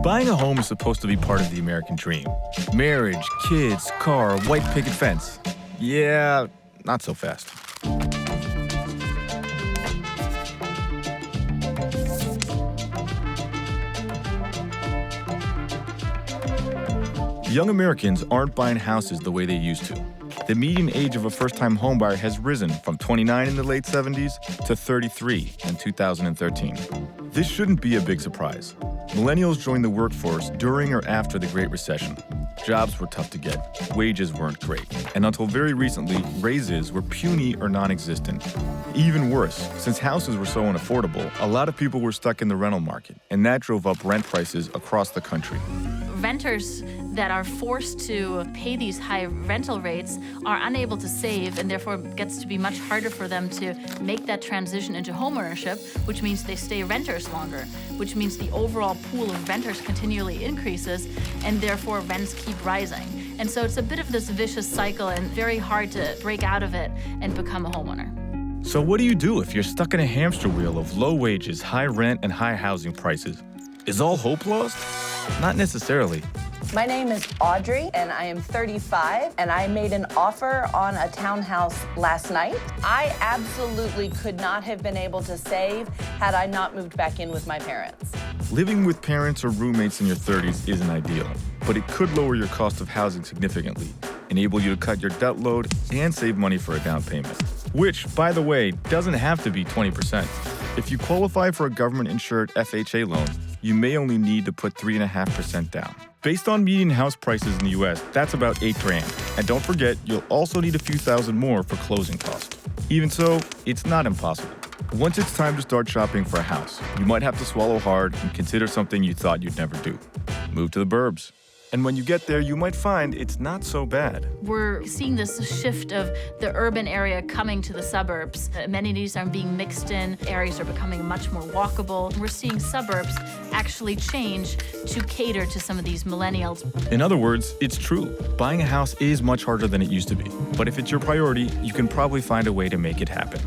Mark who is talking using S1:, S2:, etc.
S1: Buying a home is supposed to be part of the American dream. Marriage, kids, car, white picket fence. Yeah, not so fast. Young Americans aren't buying houses the way they used to. The median age of a first-time homebuyer has risen from 29 in the late 70s to 33 in 2013. This shouldn't be a big surprise. Millennials joined the workforce during or after the Great Recession. Jobs were tough to get, wages weren't great, and until very recently, raises were puny or non-existent. Even worse, since houses were so unaffordable, a lot of people were stuck in the rental market, and that drove up rent prices across the country.
S2: Renters that are forced to pay these high rental rates are unable to save, and therefore it gets to be much harder for them to make that transition into homeownership, which means they stay renters longer, which means the overall pool of renters continually increases, and therefore rents keep rising. And so it's a bit of this vicious cycle and very hard to break out of it and become a homeowner.
S1: So what do you do if you're stuck in a hamster wheel of low wages, high rent, and high housing prices? Is all hope lost? Not necessarily.
S3: My name is Audrey, and I am 35, and I made an offer on a townhouse last night. I absolutely could not have been able to save had I not moved back in with my parents.
S1: Living with parents or roommates in your 30s isn't ideal, but it could lower your cost of housing significantly, enable you to cut your debt load, and save money for a down payment. Which, by the way, doesn't have to be 20%. If you qualify for a government-insured FHA loan, you may only need to put 3.5% down. Based on median house prices in the US, that's about $8,000. And don't forget, you'll also need a few thousand more for closing costs. Even so, it's not impossible. Once it's time to start shopping for a house, you might have to swallow hard and consider something you thought you'd never do. Move to the burbs. And when you get there, you might find it's not so bad.
S2: We're seeing this shift of the urban area coming to the suburbs. Amenities are being mixed in. Areas are becoming much more walkable. We're seeing suburbs actually change to cater to some of these millennials.
S1: In other words, it's true. Buying a house is much harder than it used to be. But if it's your priority, you can probably find a way to make it happen.